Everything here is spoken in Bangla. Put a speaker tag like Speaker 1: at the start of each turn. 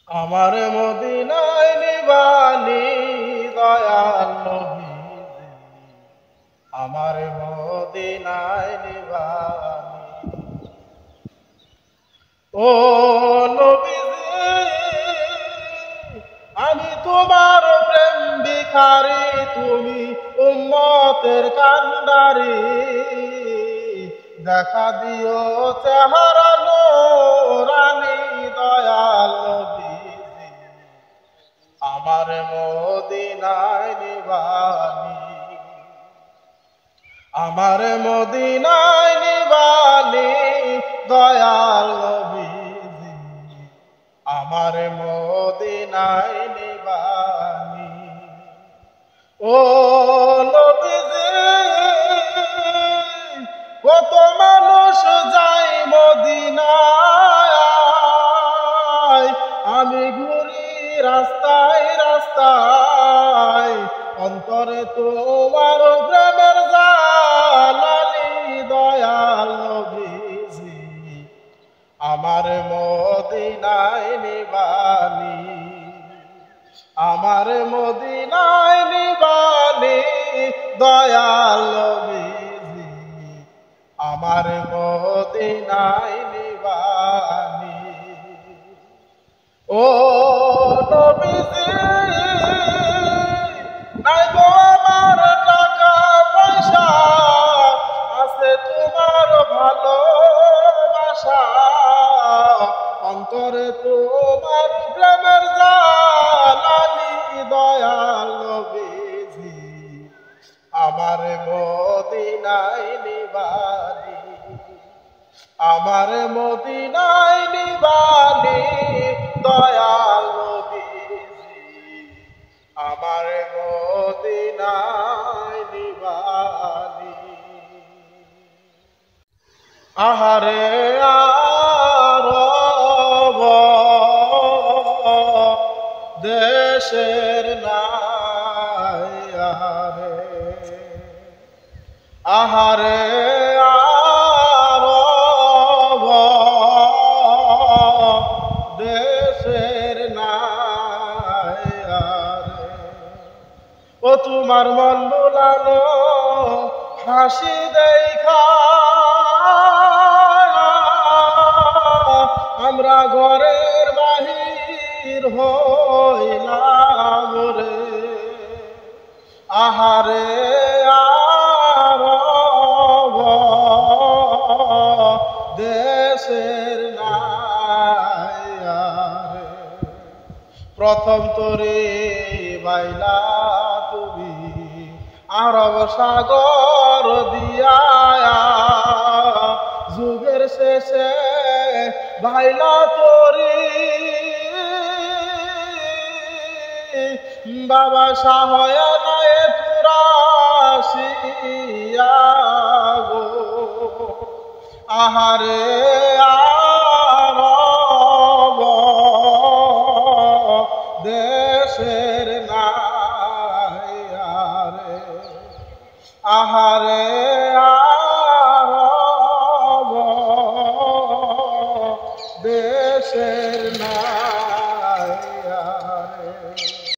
Speaker 1: আমার মদিনায় নিবানি দয়াল নবীজি, আমার মদিনায় নিবানি। ও নবীজি, আমি তোমার প্রেম ভিখারি, তুমি উম্মতের কান্ডারি। দেখা দিও চেহারা নূরানি দয়াল নবীজি, আমার মদিনায় নিবানি। আমার মদিনায় নিবানি দয়াল নবীজি, আমার মদিনায় নিবানি। ও নবীজি, কত মানুষ যায় মদিনায়, আমি ঘুরি রাস্তায় রাস্তায়, অন্তরে তোমার প্রেমের জালালি দয়াল নবীজি, আমার মদিনায় নিবানি। আমার মদিনায় নিবানি দয়াল নবীজি, আমার মদিনায় নিবানি। ও নবীজি, নাই গো আমার টাকা পয়সা, আছে তোমার ভালোবাসা, অন্তরে তোমার প্রেমের জালালি দয়াল নবীজি, আমার মদিনায় নিবানি। আমার মদিনায় নিবানি দয়াল নবীজি, আমার মদিনায় নিবানি। আহারে আরব দেশের নাই, আহারে আহারে আরব দেশের নাই, আহারে ও তোমার মন বুলানো হাসি দেখা, আমরা ঘরের বাহির হইলাম রে। আহারে আরব দেশের নাই, আহারে প্রথম তোরে বাইলা তুমি আরব সাগর দিয়া, যুগের শেষে ভাইলা তোরি বাবা শাহয়ানায় তুরাশিয়া গো। আহারে আরব দেশের নাই, আহারে আহারে